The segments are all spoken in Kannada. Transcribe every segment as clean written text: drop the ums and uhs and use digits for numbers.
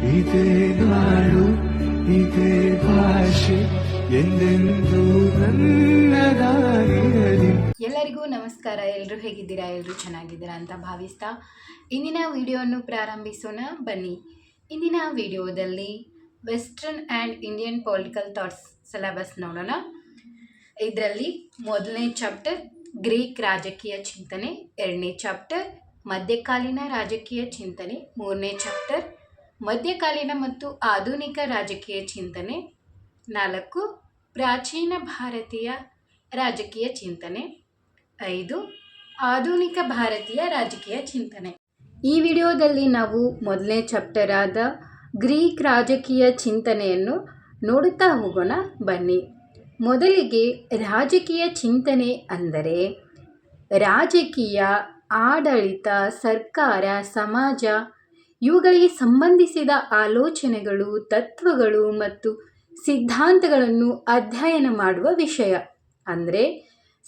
ಇದೇ ನಾಡು ಇದೇ ಭಾಷೆ ಎಂದೆಂದೂ ನನ್ನದಾಗಿರಲಿ. ಎಲ್ಲರಿಗೂ ನಮಸ್ಕಾರ. ಎಲ್ಲರೂ ಹೇಗಿದ್ದೀರಾ? ಎಲ್ಲರೂ ಚೆನ್ನಾಗಿದ್ದೀರಾ ಅಂತ ಭಾವಿಸ್ತಾ ಇಂದಿನ ವಿಡಿಯೋವನ್ನು ಪ್ರಾರಂಭಿಸೋಣ ಬನ್ನಿ. ಇಂದಿನ ವಿಡಿಯೋದಲ್ಲಿ western and Indian political thoughts syllabus ನೋಡೋಣ. ಇದರಲ್ಲಿ ಮೊದಲನೇ ಚಾಪ್ಟರ್ ಗ್ರೀಕ್ ರಾಜಕೀಯ ಚಿಂತನೆ, ಎರಡನೇ ಚಾಪ್ಟರ್ ಮಧ್ಯಕಾಲೀನ ರಾಜಕೀಯ ಚಿಂತನೆ, ಮೂರನೇ ಚಾಪ್ಟರ್ ಮಧ್ಯಕಾಲೀನ ಮತ್ತು ಆಧುನಿಕ ರಾಜಕೀಯ ಚಿಂತನೆ, 4 ಪ್ರಾಚೀನ ಭಾರತೀಯ ರಾಜಕೀಯ ಚಿಂತನೆ, 5 ಆಧುನಿಕ ಭಾರತೀಯ ರಾಜಕೀಯ ಚಿಂತನೆ. ಈ ವಿಡಿಯೋದಲ್ಲಿ ನಾವು ಮೊದಲನೇ ಚಾಪ್ಟರ್ ಆದ ಗ್ರೀಕ್ ರಾಜಕೀಯ ಚಿಂತನೆಯನ್ನು ನೋಡುತ್ತಾ ಹೋಗೋಣ ಬನ್ನಿ. ಮೊದಲಿಗೆ ರಾಜಕೀಯ ಚಿಂತನೆ ಅಂದರೆ ರಾಜಕೀಯ, ಆಡಳಿತ, ಸರ್ಕಾರ, ಸಮಾಜ ಇವುಗಳಿಗೆ ಸಂಬಂಧಿಸಿದ ಆಲೋಚನೆಗಳು, ತತ್ವಗಳು ಮತ್ತು ಸಿದ್ಧಾಂತಗಳನ್ನು ಅಧ್ಯಯನ ಮಾಡುವ ವಿಷಯ. ಅಂದರೆ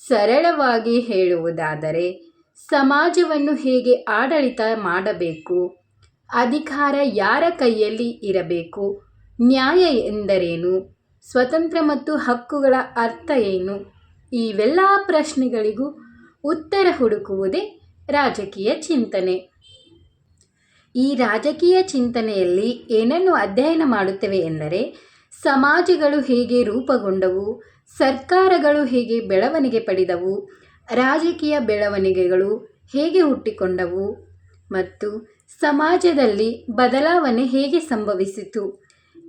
ಸರಳವಾಗಿ ಹೇಳುವುದಾದರೆ ಸಮಾಜವನ್ನು ಹೇಗೆ ಆಡಳಿತ ಮಾಡಬೇಕು, ಅಧಿಕಾರ ಯಾರ ಕೈಯಲ್ಲಿ ಇರಬೇಕು, ನ್ಯಾಯ ಎಂದರೇನು, ಸ್ವತಂತ್ರ ಮತ್ತು ಹಕ್ಕುಗಳ ಅರ್ಥ ಏನು, ಇವೆಲ್ಲ ಪ್ರಶ್ನೆಗಳಿಗೂ ಉತ್ತರ ಹುಡುಕುವುದೇ ರಾಜಕೀಯ ಚಿಂತನೆ. ಈ ರಾಜಕೀಯ ಚಿಂತನೆಯಲ್ಲಿ ಏನನ್ನು ಅಧ್ಯಯನ ಮಾಡುತ್ತೇವೆ ಎಂದರೆ ಸಮಾಜಗಳು ಹೇಗೆ ರೂಪುಗೊಂಡವು, ಸರ್ಕಾರಗಳು ಹೇಗೆ ಬೆಳವಣಿಗೆ ಪಡೆದವು, ರಾಜಕೀಯ ಬೆಳವಣಿಗೆಗಳು ಹೇಗೆ ಹುಟ್ಟಿಕೊಂಡವು ಮತ್ತು ಸಮಾಜದಲ್ಲಿ ಬದಲಾವಣೆ ಹೇಗೆ ಸಂಭವಿಸಿತು,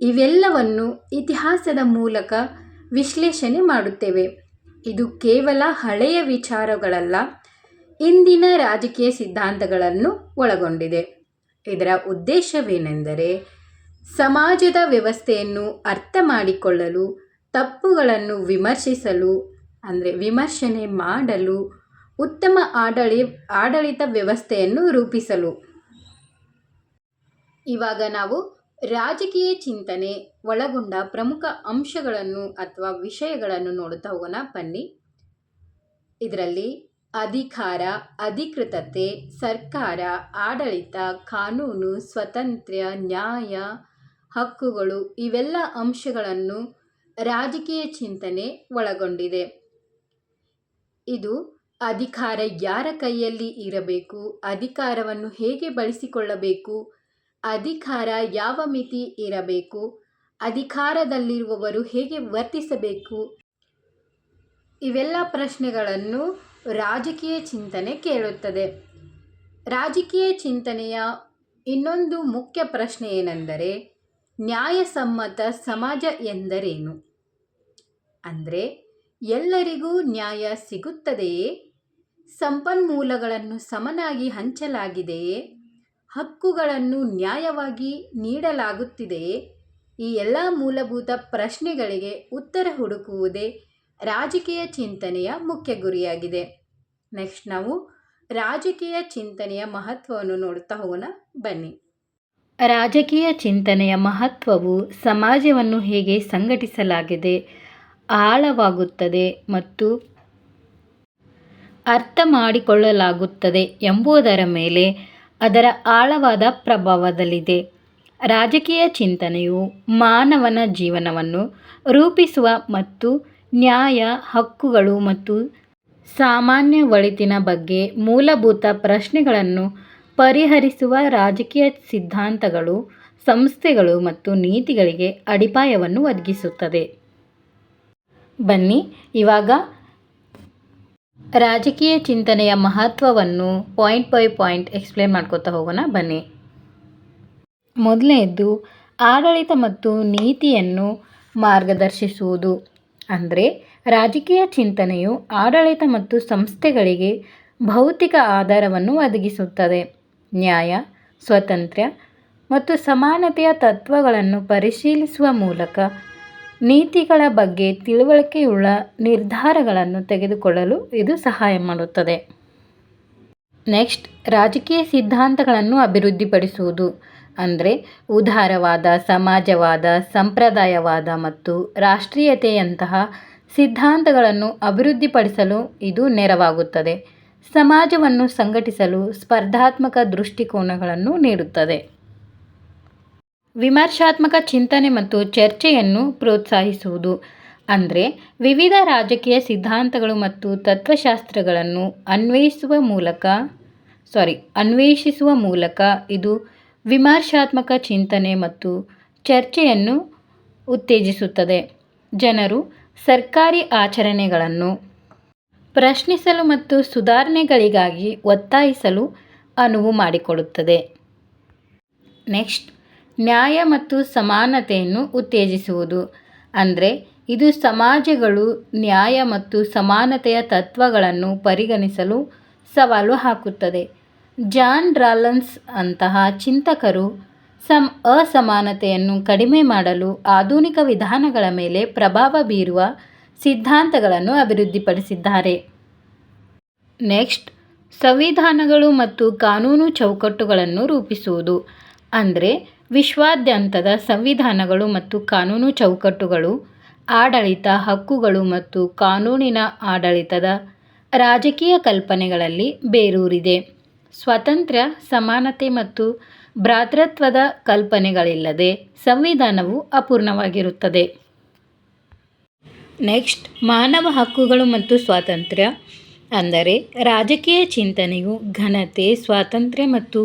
ಇವೆಲ್ಲವನ್ನು ಇತಿಹಾಸದ ಮೂಲಕ ವಿಶ್ಲೇಷಣೆ ಮಾಡುತ್ತೇವೆ. ಇದು ಕೇವಲ ಹಳೆಯ ವಿಚಾರಗಳಲ್ಲ, ಇಂದಿನ ರಾಜಕೀಯ ಸಿದ್ಧಾಂತಗಳನ್ನು ಒಳಗೊಂಡಿದೆ. ಇದರ ಉದ್ದೇಶವೇನೆಂದರೆ ಸಮಾಜದ ವ್ಯವಸ್ಥೆಯನ್ನು ಅರ್ಥ ಮಾಡಿಕೊಳ್ಳಲು, ತಪ್ಪುಗಳನ್ನು ವಿಮರ್ಶಿಸಲು ವಿಮರ್ಶನೆ ಮಾಡಲು, ಉತ್ತಮ ಆಡಳಿತ ವ್ಯವಸ್ಥೆಯನ್ನು ರೂಪಿಸಲು. ಇವಾಗ ನಾವು ರಾಜಕೀಯ ಚಿಂತನೆ ಒಳಗೊಂಡ ಪ್ರಮುಖ ಅಂಶಗಳನ್ನು ಅಥವಾ ವಿಷಯಗಳನ್ನು ನೋಡುತ್ತಾ ಹೋಗೋಣ ಬನ್ನಿ. ಇದರಲ್ಲಿ ಅಧಿಕಾರ, ಅಧಿಕೃತತೆ, ಸರ್ಕಾರ, ಆಡಳಿತ, ಕಾನೂನು, ಸ್ವಾತಂತ್ರ್ಯ, ನ್ಯಾಯ, ಹಕ್ಕುಗಳು ಇವೆಲ್ಲ ಅಂಶಗಳನ್ನು ರಾಜಕೀಯ ಚಿಂತನೆ ಒಳಗೊಂಡಿದೆ. ಇದು ಅಧಿಕಾರ ಯಾರ ಕೈಯಲ್ಲಿ ಇರಬೇಕು, ಅಧಿಕಾರವನ್ನು ಹೇಗೆ ಬಳಸಿಕೊಳ್ಳಬೇಕು, ಅಧಿಕಾರ ಯಾವ ಮಿತಿ ಇರಬೇಕು, ಅಧಿಕಾರದಲ್ಲಿರುವವರು ಹೇಗೆ ವರ್ತಿಸಬೇಕು, ಇವೆಲ್ಲ ಪ್ರಶ್ನೆಗಳನ್ನು ರಾಜಕೀಯ ಚಿಂತನೆ ಕೇಳುತ್ತದೆ. ರಾಜಕೀಯ ಚಿಂತನೆಯ ಇನ್ನೊಂದು ಮುಖ್ಯ ಪ್ರಶ್ನೆ ಏನೆಂದರೆ ನ್ಯಾಯಸಮ್ಮತ ಸಮಾಜ ಎಂದರೇನು? ಅಂದರೆ ಎಲ್ಲರಿಗೂ ನ್ಯಾಯ ಸಿಗುತ್ತದೆಯೇ, ಸಂಪನ್ಮೂಲಗಳನ್ನು ಸಮನಾಗಿ ಹಂಚಲಾಗಿದೆಯೇ, ಹಕ್ಕುಗಳನ್ನು ನ್ಯಾಯವಾಗಿ ನೀಡಲಾಗುತ್ತಿದೆಯೇ, ಈ ಎಲ್ಲ ಮೂಲಭೂತ ಪ್ರಶ್ನೆಗಳಿಗೆ ಉತ್ತರ ಹುಡುಕುವುದೇ ರಾಜಕೀಯ ಚಿಂತನೆಯ ಮುಖ್ಯ ಗುರಿಯಾಗಿದೆ. ನೆಕ್ಸ್ಟ್ ನಾವು ರಾಜಕೀಯ ಚಿಂತನೆಯ ಮಹತ್ವವನ್ನು ನೋಡುತ್ತಾ ಹೋಗೋಣ ಬನ್ನಿ. ರಾಜಕೀಯ ಚಿಂತನೆಯ ಮಹತ್ವವು ಸಮಾಜವನ್ನು ಹೇಗೆ ಸಂಘಟಿಸಲಾಗಿದೆ, ಆಳವಾಗುತ್ತದೆ ಮತ್ತು ಅರ್ಥ ಮಾಡಿಕೊಳ್ಳಲಾಗುತ್ತದೆ ಎಂಬುದರ ಮೇಲೆ ಅದರ ಆಳವಾದ ಪ್ರಭಾವದಲ್ಲಿದೆ. ರಾಜಕೀಯ ಚಿಂತನೆಯು ಮಾನವನ ಜೀವನವನ್ನು ರೂಪಿಸುವ ಮತ್ತು ನ್ಯಾಯ, ಹಕ್ಕುಗಳು ಮತ್ತು ಸಾಮಾನ್ಯ ಒಳಿತಿನ ಬಗ್ಗೆ ಮೂಲಭೂತ ಪ್ರಶ್ನೆಗಳನ್ನು ಪರಿಹರಿಸುವ ರಾಜಕೀಯ ಸಿದ್ಧಾಂತಗಳು, ಸಂಸ್ಥೆಗಳು ಮತ್ತು ನೀತಿಗಳಿಗೆ ಅಡಿಪಾಯವನ್ನು ಒದಗಿಸುತ್ತದೆ. ಬನ್ನಿ ಇವಾಗ ರಾಜಕೀಯ ಚಿಂತನೆಯ ಮಹತ್ವವನ್ನು ಪಾಯಿಂಟ್ ಬೈ ಪಾಯಿಂಟ್ ಎಕ್ಸ್ಪ್ಲೇನ್ ಮಾಡ್ಕೋತಾ ಹೋಗೋಣ ಬನ್ನಿ. ಮೊದಲನೇದು ಆಡಳಿತ ಮತ್ತು ನೀತಿಯನ್ನು ಮಾರ್ಗದರ್ಶಿಸುವುದು. ಅಂದರೆ ರಾಜಕೀಯ ಚಿಂತನೆಯು ಆಡಳಿತ ಮತ್ತು ಸಂಸ್ಥೆಗಳಿಗೆ ಭೌತಿಕ ಆಧಾರವನ್ನು ಒದಗಿಸುತ್ತದೆ. ನ್ಯಾಯ, ಸ್ವಾತಂತ್ರ್ಯ ಮತ್ತು ಸಮಾನತೆಯ ತತ್ವಗಳನ್ನು ಪರಿಶೀಲಿಸುವ ಮೂಲಕ ನೀತಿಗಳ ಬಗ್ಗೆ ತಿಳುವಳಿಕೆಯುಳ್ಳ ನಿರ್ಧಾರಗಳನ್ನು ತೆಗೆದುಕೊಳ್ಳಲು ಇದು ಸಹಾಯ ಮಾಡುತ್ತದೆ. ನೆಕ್ಸ್ಟ್ ರಾಜಕೀಯ ಸಿದ್ಧಾಂತಗಳನ್ನು ಅಭಿವೃದ್ಧಿಪಡಿಸುವುದು. ಅಂದರೆ ಉದಾರವಾದ, ಸಮಾಜವಾದ, ಸಂಪ್ರದಾಯವಾದ ಮತ್ತು ರಾಷ್ಟ್ರೀಯತೆಯಂತಹ ಸಿದ್ಧಾಂತಗಳನ್ನು ಅಭಿವೃದ್ಧಿಪಡಿಸಲು ಇದು ನೆರವಾಗುತ್ತದೆ. ಸಮಾಜವನ್ನು ಸಂಘಟಿಸಲು ಸ್ಪರ್ಧಾತ್ಮಕ ದೃಷ್ಟಿಕೋನಗಳನ್ನು ನೀಡುತ್ತದೆ. ವಿಮರ್ಶಾತ್ಮಕ ಚಿಂತನೆ ಮತ್ತು ಚರ್ಚೆಯನ್ನು ಪ್ರೋತ್ಸಾಹಿಸುವುದು. ಅಂದರೆ ವಿವಿಧ ರಾಜಕೀಯ ಸಿದ್ಧಾಂತಗಳು ಮತ್ತು ತತ್ವಶಾಸ್ತ್ರಗಳನ್ನು ಅನ್ವೇಷಿಸುವ ಮೂಲಕ ಇದು ವಿಮರ್ಶಾತ್ಮಕ ಚಿಂತನೆ ಮತ್ತು ಚರ್ಚೆಯನ್ನು ಉತ್ತೇಜಿಸುತ್ತದೆ. ಜನರು ಸರ್ಕಾರಿ ಆಚರಣೆಗಳನ್ನು ಪ್ರಶ್ನಿಸಲು ಮತ್ತು ಸುಧಾರಣೆಗಳಿಗಾಗಿ ಒತ್ತಾಯಿಸಲು ಅನುವು ಮಾಡಿಕೊಡುತ್ತದೆ. ನೆಕ್ಸ್ಟ್, ನ್ಯಾಯ ಮತ್ತು ಸಮಾನತೆಯನ್ನು ಉತ್ತೇಜಿಸುವುದು. ಅಂದರೆ ಇದು ಸಮಾಜಗಳು ನ್ಯಾಯ ಮತ್ತು ಸಮಾನತೆಯ ತತ್ವಗಳನ್ನು ಪರಿಗಣಿಸಲು ಸವಾಲು ಹಾಕುತ್ತದೆ. ಜಾನ್ ರಾಲನ್ಸ್ ಅಂತಹ ಚಿಂತಕರು ಅಸಮಾನತೆಯನ್ನು ಕಡಿಮೆ ಮಾಡಲು ಆಧುನಿಕ ವಿಧಾನಗಳ ಮೇಲೆ ಪ್ರಭಾವ ಬೀರುವ ಸಿದ್ಧಾಂತಗಳನ್ನು ಅಭಿವೃದ್ಧಿಪಡಿಸಿದ್ದಾರೆ. ನೆಕ್ಸ್ಟ್, ಸಂವಿಧಾನಗಳು ಮತ್ತು ಕಾನೂನು ಚೌಕಟ್ಟುಗಳನ್ನು ರೂಪಿಸುವುದು. ಅಂದರೆ ವಿಶ್ವಾದ್ಯಂತದ ಸಂವಿಧಾನಗಳು ಮತ್ತು ಕಾನೂನು ಚೌಕಟ್ಟುಗಳು ಆಡಳಿತ ಹಕ್ಕುಗಳು ಮತ್ತು ಕಾನೂನಿನ ಆಡಳಿತದ ರಾಜಕೀಯ ಕಲ್ಪನೆಗಳಲ್ಲಿ ಬೇರೂರಿದೆ. ಸ್ವಾತಂತ್ರ್ಯ, ಸಮಾನತೆ ಮತ್ತು ಭ್ರಾತೃತ್ವದ ಕಲ್ಪನೆಗಳಿಲ್ಲದೆ ಸಂವಿಧಾನವು ಅಪೂರ್ಣವಾಗಿರುತ್ತದೆ. ನೆಕ್ಸ್ಟ್, ಮಾನವ ಹಕ್ಕುಗಳು ಮತ್ತು ಸ್ವಾತಂತ್ರ್ಯ. ಅಂದರೆ ರಾಜಕೀಯ ಚಿಂತನೆಯು ಘನತೆ, ಸ್ವಾತಂತ್ರ್ಯ ಮತ್ತು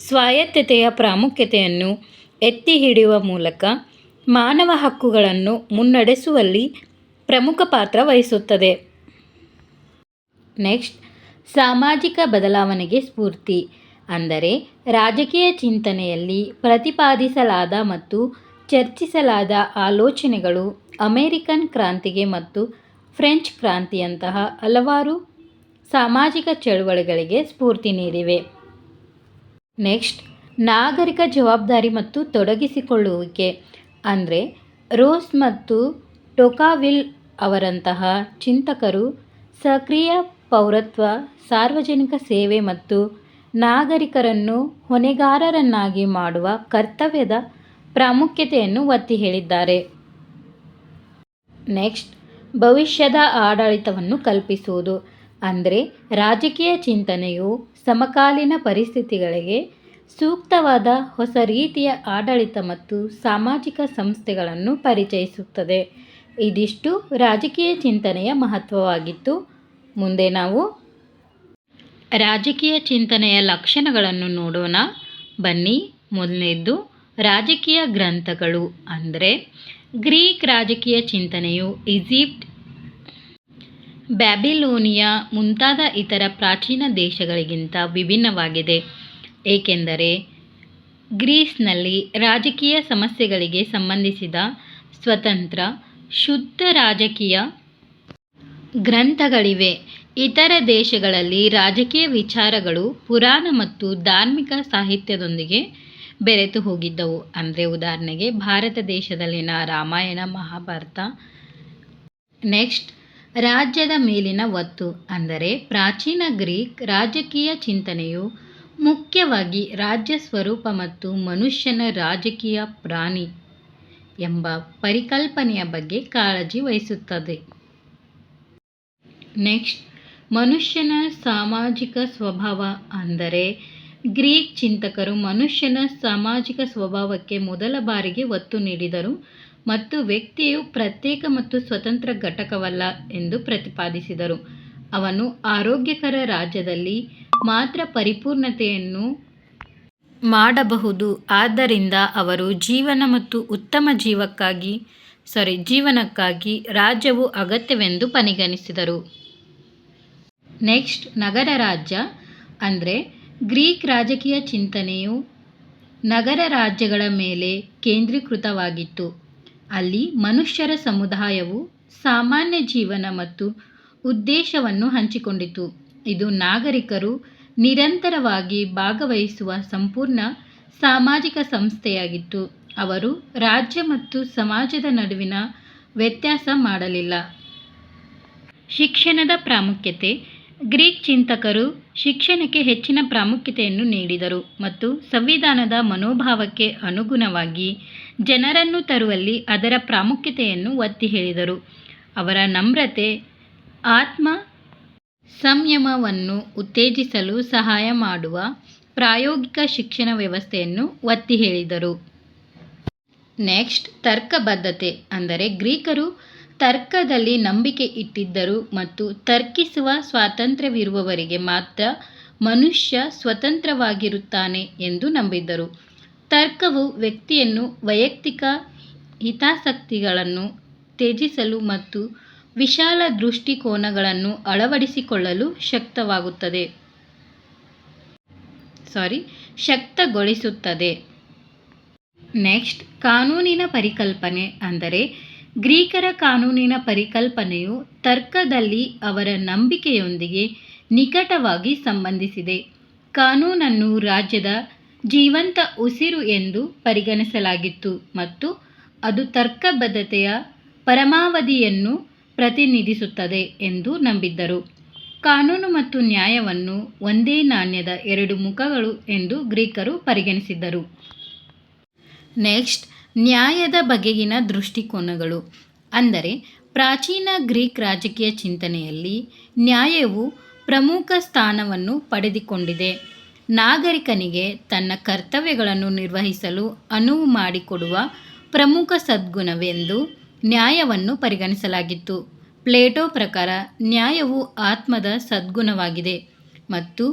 ಸ್ವಾಯತ್ತತೆಯ ಪ್ರಾಮುಖ್ಯತೆಯನ್ನು ಎತ್ತಿಹಿಡಿಯುವ ಮೂಲಕ ಮಾನವ ಹಕ್ಕುಗಳನ್ನು ಮುನ್ನಡೆಸುವಲ್ಲಿ ಪ್ರಮುಖ ಪಾತ್ರ ವಹಿಸುತ್ತದೆ. ನೆಕ್ಸ್ಟ್, ಸಾಮಾಜಿಕ ಬದಲಾವಣೆಗೆ ಸ್ಫೂರ್ತಿ. ಅಂದರೆ ರಾಜಕೀಯ ಚಿಂತನೆಯಲ್ಲಿ ಪ್ರತಿಪಾದಿಸಲಾದ ಮತ್ತು ಚರ್ಚಿಸಲಾದ ಆಲೋಚನೆಗಳು ಅಮೆರಿಕನ್ ಕ್ರಾಂತಿಗೆ ಮತ್ತು ಫ್ರೆಂಚ್ ಕ್ರಾಂತಿಯಂತಹ ಹಲವಾರು ಸಾಮಾಜಿಕ ಚಳುವಳಿಗಳಿಗೆ ಸ್ಫೂರ್ತಿ ನೀಡಿವೆ. ನೆಕ್ಸ್ಟ್, ನಾಗರಿಕ ಜವಾಬ್ದಾರಿ ಮತ್ತು ತೊಡಗಿಸಿಕೊಳ್ಳುವಿಕೆ. ಅಂದರೆ ರೋಸ್ ಮತ್ತು ಟೋಕಾವಿಲ್ ಅವರಂತಹ ಚಿಂತಕರು ಸಕ್ರಿಯ ಪೌರತ್ವ, ಸಾರ್ವಜನಿಕ ಸೇವೆ ಮತ್ತು ನಾಗರಿಕರನ್ನು ಹೊಣೆಗಾರರನ್ನಾಗಿ ಮಾಡುವ ಕರ್ತವ್ಯದ ಪ್ರಾಮುಖ್ಯತೆಯನ್ನು ಒತ್ತಿ ಹೇಳಿದ್ದಾರೆ. ನೆಕ್ಸ್ಟ್, ಭವಿಷ್ಯದ ಆಡಳಿತವನ್ನು ಕಲ್ಪಿಸುವುದು. ಅಂದರೆ ರಾಜಕೀಯ ಚಿಂತನೆಯು ಸಮಕಾಲೀನ ಪರಿಸ್ಥಿತಿಗಳಿಗೆ ಸೂಕ್ತವಾದ ಹೊಸ ರೀತಿಯ ಆಡಳಿತ ಮತ್ತು ಸಾಮಾಜಿಕ ಸಂಸ್ಥೆಗಳನ್ನು ಪರಿಚಯಿಸುತ್ತದೆ. ಇದಿಷ್ಟು ರಾಜಕೀಯ ಚಿಂತನೆಯ ಮಹತ್ವವಾಗಿತ್ತು. ಮುಂದೆ ನಾವು ರಾಜಕೀಯ ಚಿಂತನೆಯ ಲಕ್ಷಣಗಳನ್ನು ನೋಡೋಣ. ಬನ್ನಿ. ಮೊದಲನೇದ್ದು ರಾಜಕೀಯ ಗ್ರಂಥಗಳು. ಅಂದರೆ ಗ್ರೀಕ್ ರಾಜಕೀಯ ಚಿಂತನೆಯು ಈಜಿಪ್ಟ್, ಬ್ಯಾಬಿಲೋನಿಯಾ ಮುಂತಾದ ಇತರ ಪ್ರಾಚೀನ ದೇಶಗಳಿಗಿಂತ ವಿಭಿನ್ನವಾಗಿದೆ. ಏಕೆಂದರೆ ಗ್ರೀಸ್ನಲ್ಲಿ ರಾಜಕೀಯ ಸಮಸ್ಯೆಗಳಿಗೆ ಸಂಬಂಧಿಸಿದ ಸ್ವತಂತ್ರ, ಶುದ್ಧ ರಾಜಕೀಯ ಗ್ರಂಥಗಳಿವೆ. ಇತರ ದೇಶಗಳಲ್ಲಿ ರಾಜಕೀಯ ವಿಚಾರಗಳು ಪುರಾಣ ಮತ್ತು ಧಾರ್ಮಿಕ ಸಾಹಿತ್ಯದೊಂದಿಗೆ ಬೆರೆತು ಹೋಗಿದ್ದವು. ಅಂದರೆ ಉದಾಹರಣೆಗೆ ಭಾರತ ದೇಶದಲ್ಲಿನ ರಾಮಾಯಣ, ಮಹಾಭಾರತ. ನೆಕ್ಸ್ಟ್, ರಾಜ್ಯದ ಮೇಲಿನ ಒತ್ತು. ಅಂದರೆ ಪ್ರಾಚೀನ ಗ್ರೀಕ್ ರಾಜಕೀಯ ಚಿಂತನೆಯು ಮುಖ್ಯವಾಗಿ ರಾಜ್ಯ ಸ್ವರೂಪ ಮತ್ತು ಮನುಷ್ಯನ ರಾಜಕೀಯ ಪ್ರಾಣಿ ಎಂಬ ಪರಿಕಲ್ಪನೆಯ ಬಗ್ಗೆ ಕಾಳಜಿ ವಹಿಸುತ್ತದೆ. ನೆಕ್ಸ್ಟ್, ಮನುಷ್ಯನ ಸಾಮಾಜಿಕ ಸ್ವಭಾವ. ಅಂದರೆ ಗ್ರೀಕ್ ಚಿಂತಕರು ಮನುಷ್ಯನ ಸಾಮಾಜಿಕ ಸ್ವಭಾವಕ್ಕೆ ಮೊದಲ ಬಾರಿಗೆ ಒತ್ತು ನೀಡಿದರು ಮತ್ತು ವ್ಯಕ್ತಿಯು ಪ್ರತ್ಯೇಕ ಮತ್ತು ಸ್ವತಂತ್ರ ಘಟಕವಲ್ಲ ಎಂದು ಪ್ರತಿಪಾದಿಸಿದರು. ಅವನು ಆರೋಗ್ಯಕರ ರಾಜ್ಯದಲ್ಲಿ ಮಾತ್ರ ಪರಿಪೂರ್ಣತೆಯನ್ನು ಮಾಡಬಹುದು. ಆದ್ದರಿಂದ ಅವರು ಜೀವನ ಮತ್ತು ಉತ್ತಮ ಜೀವನಕ್ಕಾಗಿ ರಾಜ್ಯವು ಅಗತ್ಯವೆಂದು ಪರಿಗಣಿಸಿದರು. ನೆಕ್ಸ್ಟ್, ನಗರ ರಾಜ್ಯ. ಅಂದರೆ ಗ್ರೀಕ್ ರಾಜಕೀಯ ಚಿಂತನೆಯು ನಗರ ರಾಜ್ಯಗಳ ಮೇಲೆ ಕೇಂದ್ರೀಕೃತವಾಗಿತ್ತು. ಅಲ್ಲಿ ಮನುಷ್ಯರ ಸಮುದಾಯವು ಸಾಮಾನ್ಯ ಜೀವನ ಮತ್ತು ಉದ್ದೇಶವನ್ನು ಹಂಚಿಕೊಂಡಿತು. ಇದು ನಾಗರಿಕರು ನಿರಂತರವಾಗಿ ಭಾಗವಹಿಸುವ ಸಂಪೂರ್ಣ ಸಾಮಾಜಿಕ ಸಂಸ್ಥೆಯಾಗಿತ್ತು. ಅವರು ರಾಜ್ಯ ಮತ್ತು ಸಮಾಜದ ನಡುವಿನ ವ್ಯತ್ಯಾಸ ಮಾಡಲಿಲ್ಲ. ಶಿಕ್ಷಣದ ಪ್ರಾಮುಖ್ಯತೆ. ಗ್ರೀಕ್ ಚಿಂತಕರು ಶಿಕ್ಷಣಕ್ಕೆ ಹೆಚ್ಚಿನ ಪ್ರಾಮುಖ್ಯತೆಯನ್ನು ನೀಡಿದರು ಮತ್ತು ಸಂವಿಧಾನದ ಮನೋಭಾವಕ್ಕೆ ಅನುಗುಣವಾಗಿ ಜನರನ್ನು ತರುವಲ್ಲಿ ಅದರ ಪ್ರಾಮುಖ್ಯತೆಯನ್ನು ಒತ್ತಿ ಹೇಳಿದರು. ಅವರ ನಮ್ರತೆ, ಆತ್ಮ ಸಂಯಮವನ್ನು ಉತ್ತೇಜಿಸಲು ಸಹಾಯ ಮಾಡುವ ಪ್ರಾಯೋಗಿಕ ಶಿಕ್ಷಣ ವ್ಯವಸ್ಥೆಯನ್ನು ಒತ್ತಿ ಹೇಳಿದರು. ನೆಕ್ಸ್ಟ್ ತರ್ಕಬದ್ಧತೆ ಅಂದರೆ ಗ್ರೀಕರು ತರ್ಕದಲ್ಲಿ ನಂಬಿಕೆ ಇಟ್ಟಿದ್ದರು ಮತ್ತು ತರ್ಕಿಸುವ ಸ್ವಾತಂತ್ರ್ಯವಿರುವವರಿಗೆ ಮಾತ್ರ ಮನುಷ್ಯ ಸ್ವತಂತ್ರವಾಗಿರುತ್ತಾನೆ ಎಂದು ನಂಬಿದ್ದರು. ತರ್ಕವು ವ್ಯಕ್ತಿಯನ್ನು ವೈಯಕ್ತಿಕ ಹಿತಾಸಕ್ತಿಗಳನ್ನು ತ್ಯಜಿಸಲು ಮತ್ತು ವಿಶಾಲ ದೃಷ್ಟಿಕೋನಗಳನ್ನು ಅಳವಡಿಸಿಕೊಳ್ಳಲು ಶಕ್ತಗೊಳಿಸುತ್ತದೆ. ನೆಕ್ಸ್ಟ್ ಕಾನೂನಿನ ಪರಿಕಲ್ಪನೆ ಅಂದರೆ ಗ್ರೀಕರ ಕಾನೂನಿನ ಪರಿಕಲ್ಪನೆಯು ತರ್ಕದಲ್ಲಿ ಅವರ ನಂಬಿಕೆಯೊಂದಿಗೆ ನಿಕಟವಾಗಿ ಸಂಬಂಧಿಸಿದೆ. ಕಾನೂನನ್ನು ರಾಜ್ಯದ ಜೀವಂತ ಉಸಿರು ಎಂದು ಪರಿಗಣಿಸಲಾಗಿತ್ತು ಮತ್ತು ಅದು ತರ್ಕಬದ್ಧತೆಯ ಪರಮಾವಧಿಯನ್ನು ಪ್ರತಿನಿಧಿಸುತ್ತದೆ ಎಂದು ನಂಬಿದ್ದರು. ಕಾನೂನು ಮತ್ತು ನ್ಯಾಯವನ್ನು ಒಂದೇ ನಾಣ್ಯದ ಎರಡು ಮುಖಗಳು ಎಂದು ಗ್ರೀಕರು ಪರಿಗಣಿಸಿದ್ದರು. ನೆಕ್ಸ್ಟ್ ನ್ಯಾಯದ ಬಗೆಗಿನ ದೃಷ್ಟಿಕೋನಗಳು ಅಂದರೆ ಪ್ರಾಚೀನ ಗ್ರೀಕ್ ರಾಜಕೀಯ ಚಿಂತನೆಯಲ್ಲಿ ನ್ಯಾಯವು ಪ್ರಮುಖ ಸ್ಥಾನವನ್ನು ಪಡೆದುಕೊಂಡಿದೆ. ನಾಗರಿಕನಿಗೆ ತನ್ನ ಕರ್ತವ್ಯಗಳನ್ನು ನಿರ್ವಹಿಸಲು ಅನುವು ಮಾಡಿಕೊಡುವ ಪ್ರಮುಖ ಸದ್ಗುಣವೆಂದು ನ್ಯಾಯವನ್ನು ಪರಿಗಣಿಸಲಾಗಿತ್ತು. ಪ್ಲೇಟೋ ಪ್ರಕಾರ ನ್ಯಾಯವು ಆತ್ಮದ ಸದ್ಗುಣವಾಗಿದೆ ಮತ್ತು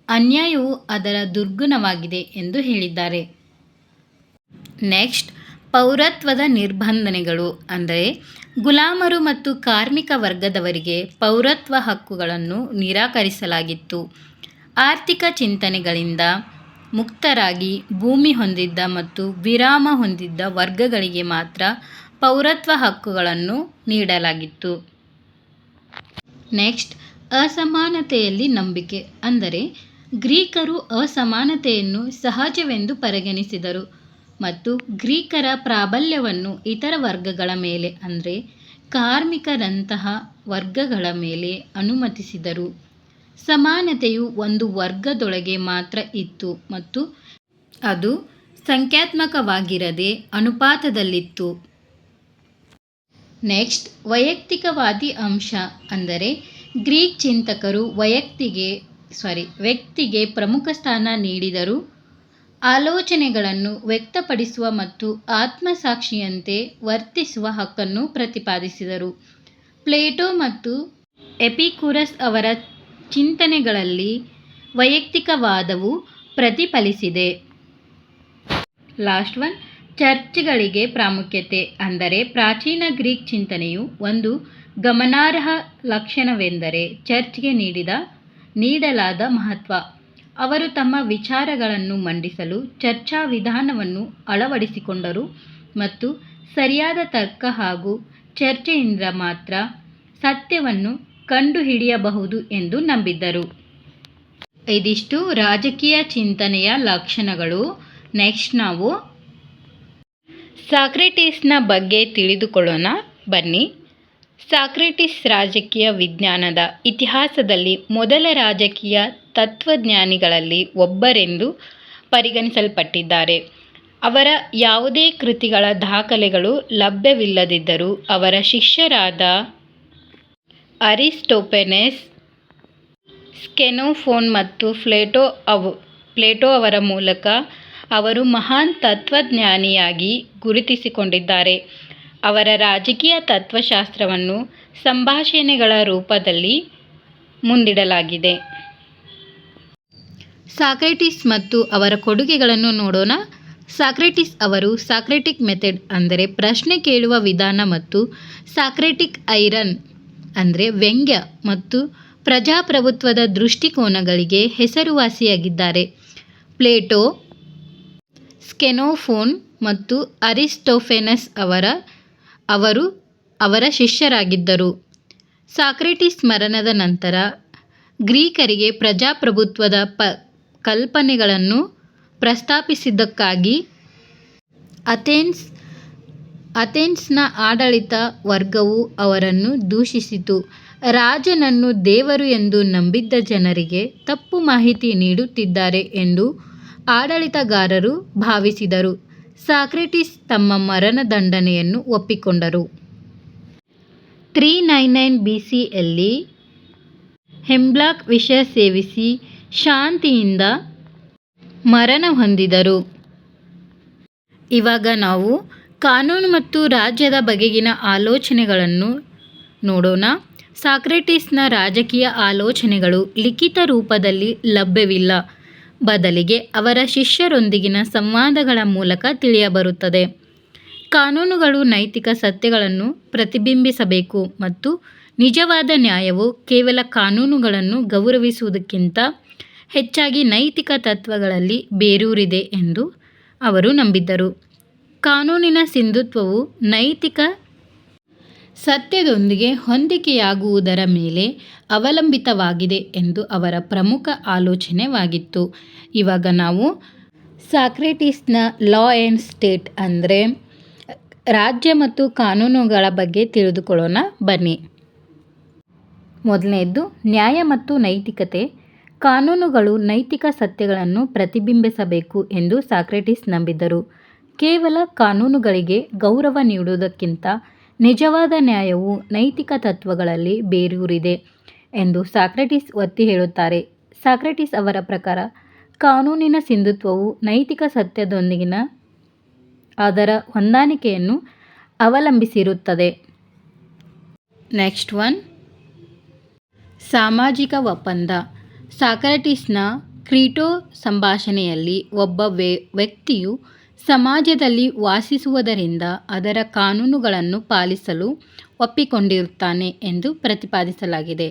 ಅನ್ಯಾಯವು ಅದರ ದುರ್ಗುಣವಾಗಿದೆ ಎಂದು ಹೇಳಿದ್ದಾರೆ. ನೆಕ್ಸ್ಟ್ ಪೌರತ್ವದ ನಿರ್ಬಂಧನೆಗಳು ಅಂದರೆ ಗುಲಾಮರು ಮತ್ತು ಕಾರ್ಮಿಕ ವರ್ಗದವರಿಗೆ ಪೌರತ್ವ ಹಕ್ಕುಗಳನ್ನು ನಿರಾಕರಿಸಲಾಗಿತ್ತು. ಆರ್ಥಿಕ ಚಿಂತನೆಗಳಿಂದ ಮುಕ್ತರಾಗಿ ಭೂಮಿ ಹೊಂದಿದ್ದ ಮತ್ತು ವಿರಾಮ ಹೊಂದಿದ್ದ ವರ್ಗಗಳಿಗೆ ಮಾತ್ರ ಪೌರತ್ವ ಹಕ್ಕುಗಳನ್ನು ನೀಡಲಾಗಿತ್ತು. ನೆಕ್ಸ್ಟ್ ಅಸಮಾನತೆಯಲ್ಲಿ ನಂಬಿಕೆ ಅಂದರೆ ಗ್ರೀಕರು ಅಸಮಾನತೆಯನ್ನು ಸಹಜವೆಂದು ಪರಿಗಣಿಸಿದರು ಮತ್ತು ಗ್ರೀಕರ ಪ್ರಾಬಲ್ಯವನ್ನು ಇತರ ವರ್ಗಗಳ ಮೇಲೆ ಅಂದರೆ ಕಾರ್ಮಿಕರಂತಹ ವರ್ಗಗಳ ಮೇಲೆ ಅನುಮತಿಸಿದರು. ಸಮಾನತೆಯು ಒಂದು ವರ್ಗದೊಳಗೆ ಮಾತ್ರ ಇತ್ತು ಮತ್ತು ಅದು ಸಂಖ್ಯಾತ್ಮಕವಾಗಿರದೆ ಅನುಪಾತದಲ್ಲಿತ್ತು. ನೆಕ್ಸ್ಟ್ ವೈಯಕ್ತಿಕವಾದಿ ಅಂಶ ಅಂದರೆ ಗ್ರೀಕ್ ಚಿಂತಕರು ವ್ಯಕ್ತಿಗೆ ಪ್ರಮುಖ ಸ್ಥಾನ ನೀಡಿದರು. ಆಲೋಚನೆಗಳನ್ನು ವ್ಯಕ್ತಪಡಿಸುವ ಮತ್ತು ಆತ್ಮಸಾಕ್ಷಿಯಂತೆ ವರ್ತಿಸುವ ಹಕ್ಕನ್ನು ಪ್ರತಿಪಾದಿಸಿದರು. ಪ್ಲೇಟೋ ಮತ್ತು ಎಪಿಕೂರಸ್ ಅವರ ಚಿಂತನೆಗಳಲ್ಲಿ ವೈಯಕ್ತಿಕವಾದವು ಪ್ರತಿಫಲಿಸಿದೆ. ಚರ್ಚ್ಗಳಿಗೆ ಪ್ರಾಮುಖ್ಯತೆ ಅಂದರೆ ಪ್ರಾಚೀನ ಗ್ರೀಕ್ ಚಿಂತನೆಯು ಒಂದು ಗಮನಾರ್ಹ ಲಕ್ಷಣವೆಂದರೆ ಚರ್ಚ್ಗೆ ನೀಡಲಾದ ಮಹತ್ವ. ಅವರು ತಮ್ಮ ವಿಚಾರಗಳನ್ನು ಮಂಡಿಸಲು ಚರ್ಚಾ ವಿಧಾನವನ್ನು ಅಳವಡಿಸಿಕೊಂಡರು ಮತ್ತು ಸರಿಯಾದ ತರ್ಕ ಹಾಗೂ ಚರ್ಚೆಯಿಂದ ಮಾತ್ರ ಸತ್ಯವನ್ನು ಕಂಡುಹಿಡಿಯಬಹುದು ಎಂದು ನಂಬಿದ್ದರು. ಇದಿಷ್ಟು ರಾಜಕೀಯ ಚಿಂತನೆಯ ಲಕ್ಷಣಗಳು. ನೆಕ್ಸ್ಟ್ ನಾವು ಸಾಕ್ರೆಟಿಸ್ನ ಬಗ್ಗೆ ತಿಳಿದುಕೊಳ್ಳೋಣ ಬನ್ನಿ. ಸಾಕ್ರೆಟಿಸ್ ರಾಜಕೀಯ ವಿಜ್ಞಾನದ ಇತಿಹಾಸದಲ್ಲಿ ಮೊದಲ ರಾಜಕೀಯ ತತ್ವಜ್ಞಾನಿಗಳಲ್ಲಿ ಒಬ್ಬರೆಂದು ಪರಿಗಣಿಸಲ್ಪಟ್ಟಿದ್ದಾರೆ. ಅವರ ಯಾವುದೇ ಕೃತಿಗಳ ದಾಖಲೆಗಳು ಲಭ್ಯವಿಲ್ಲದಿದ್ದರೂ ಅವರ ಶಿಷ್ಯರಾದ ಅರಿಸ್ಟೋಫೆನೆಸ್, ಕ್ಸೆನೋಫೋನ್ ಮತ್ತು ಪ್ಲೇಟೋ ಅವರ ಮೂಲಕ ಅವರು ಮಹಾನ್ ತತ್ವಜ್ಞಾನಿಯಾಗಿ ಗುರುತಿಸಿಕೊಂಡಿದ್ದಾರೆ. ಅವರ ರಾಜಕೀಯ ತತ್ವಶಾಸ್ತ್ರವನ್ನು ಸಂಭಾಷಣೆಗಳ ರೂಪದಲ್ಲಿ ಮುಂದಿಡಲಾಗಿದೆ. ಸಾಕ್ರೆಟಿಸ್ ಮತ್ತು ಅವರ ಕೊಡುಗೆಗಳನ್ನು ನೋಡೋಣ. ಸಾಕ್ರೆಟಿಸ್ ಅವರು ಸಾಕ್ರೆಟಿಕ್ ಮೆಥಡ್ ಅಂದರೆ ಪ್ರಶ್ನೆ ಕೇಳುವ ವಿಧಾನ ಮತ್ತು ಸಾಕ್ರೆಟಿಕ್ ಐರನ್ ಅಂದರೆ ವ್ಯಂಗ್ಯ ಮತ್ತು ಪ್ರಜಾಪ್ರಭುತ್ವದ ದೃಷ್ಟಿಕೋನಗಳಿಗೆ ಹೆಸರುವಾಸಿಯಾಗಿದ್ದಾರೆ. ಪ್ಲೇಟೋ, ಕ್ಸೆನೋಫೋನ್ ಮತ್ತು ಅರಿಸ್ಟೋಫೆನಸ್ ಅವರು ಅವರ ಶಿಷ್ಯರಾಗಿದ್ದರು. ಸಾಕ್ರೆಟಿಸ್ ಮರಣದ ನಂತರ ಗ್ರೀಕರಿಗೆ ಪ್ರಜಾಪ್ರಭುತ್ವದ ಕಲ್ಪನೆಗಳನ್ನು ಪ್ರಸ್ತಾಪಿಸಿದ್ದಕ್ಕಾಗಿ ಅಥೆನ್ಸ್ನ ಆಡಳಿತ ವರ್ಗವು ಅವರನ್ನು ದೂಷಿಸಿತು. ರಾಜನನ್ನು ದೇವರು ಎಂದು ನಂಬಿದ್ದ ಜನರಿಗೆ ತಪ್ಪು ಮಾಹಿತಿ ನೀಡುತ್ತಿದ್ದಾರೆ ಎಂದು ಆಡಳಿತಗಾರರು ಭಾವಿಸಿದರು. ಸಾಕ್ರೆಟಿಸ್ ತಮ್ಮ ಮರಣದಂಡನೆಯನ್ನು ಒಪ್ಪಿಕೊಂಡರು. 399 BCಯಲ್ಲಿ ಹೆಮ್ಲಾಕ್ ವಿಷ ಸೇವಿಸಿ ಶಾಂತಿಯಿಂದ ಮರಣ ಹೊಂದಿದರು. ಇವಾಗ ನಾವು ಕಾನೂನು ಮತ್ತು ರಾಜ್ಯದ ಬಗೆಗಿನ ಆಲೋಚನೆಗಳನ್ನು ನೋಡೋಣ. ಸಾಕ್ರೆಟಿಸ್ನ ರಾಜಕೀಯ ಆಲೋಚನೆಗಳು ಲಿಖಿತ ರೂಪದಲ್ಲಿ ಲಭ್ಯವಿಲ್ಲ, ಬದಲಿಗೆ ಅವರ ಶಿಷ್ಯರೊಂದಿಗಿನ ಸಂವಾದಗಳ ಮೂಲಕ ತಿಳಿಯಬರುತ್ತದೆ. ಕಾನೂನುಗಳು ನೈತಿಕ ಸತ್ಯಗಳನ್ನು ಪ್ರತಿಬಿಂಬಿಸಬೇಕು ಮತ್ತು ನಿಜವಾದ ನ್ಯಾಯವು ಕೇವಲ ಕಾನೂನುಗಳನ್ನು ಗೌರವಿಸುವುದಕ್ಕಿಂತ ಹೆಚ್ಚಾಗಿ ನೈತಿಕ ತತ್ವಗಳಲ್ಲಿ ಬೇರೂರಿದೆ ಎಂದು ಅವರು ನಂಬಿದ್ದರು. ಕಾನೂನಿನ ಸಿಂಧುತ್ವವು ನೈತಿಕ ಸತ್ಯದೊಂದಿಗೆ ಹೊಂದಿಕೆಯಾಗುವುದರ ಮೇಲೆ ಅವಲಂಬಿತವಾಗಿದೆ ಎಂದು ಅವರ ಪ್ರಮುಖ ಆಲೋಚನೆವಾಗಿತ್ತು. ಇವಾಗ ನಾವು ಸಾಕ್ರೆಟಿಸ್ನ ಲಾ ಆ್ಯಂಡ್ ಸ್ಟೇಟ್ ಅಂದರೆ ರಾಜ್ಯ ಮತ್ತು ಕಾನೂನುಗಳ ಬಗ್ಗೆ ತಿಳಿದುಕೊಳ್ಳೋಣ ಬನ್ನಿ. ಮೊದಲನೆಯದ್ದು ನ್ಯಾಯ ಮತ್ತು ನೈತಿಕತೆ. ಕಾನೂನುಗಳು ನೈತಿಕ ಸತ್ಯಗಳನ್ನು ಪ್ರತಿಬಿಂಬಿಸಬೇಕು ಎಂದು ಸಾಕ್ರೆಟಿಸ್ ನಂಬಿದ್ದರು. ಕೇವಲ ಕಾನೂನುಗಳಿಗೆ ಗೌರವ ನೀಡುವುದಕ್ಕಿಂತ ನಿಜವಾದ ನ್ಯಾಯವು ನೈತಿಕ ತತ್ವಗಳಲ್ಲಿ ಬೇರೂರಿದೆ ಎಂದು ಸಾಕ್ರೆಟಿಸ್ ಒತ್ತಿ ಹೇಳುತ್ತಾರೆ. ಸಾಕ್ರೆಟಿಸ್ ಅವರ ಪ್ರಕಾರ ಕಾನೂನಿನ ಸಿಂಧುತ್ವವು ನೈತಿಕ ಸತ್ಯದೊಂದಿಗಿನ ಅದರ ಹೊಂದಾಣಿಕೆಯನ್ನು ಅವಲಂಬಿಸಿರುತ್ತದೆ. ನೆಕ್ಸ್ಟ್ ಒನ್, ಸಾಮಾಜಿಕ ಒಪ್ಪಂದ. ಸಾಕ್ರೆಟಿಸ್ನ ಕ್ರೀಟೋ ಸಂಭಾಷಣೆಯಲ್ಲಿ ಒಬ್ಬ ವ್ಯಕ್ತಿಯು ಸಮಾಜದಲ್ಲಿ ವಾಸಿಸುವುದರಿಂದ ಅದರ ಕಾನೂನುಗಳನ್ನು ಪಾಲಿಸಲು ಒಪ್ಪಿಕೊಂಡಿರುತ್ತಾನೆ ಎಂದು ಪ್ರತಿಪಾದಿಸಲಾಗಿದೆ.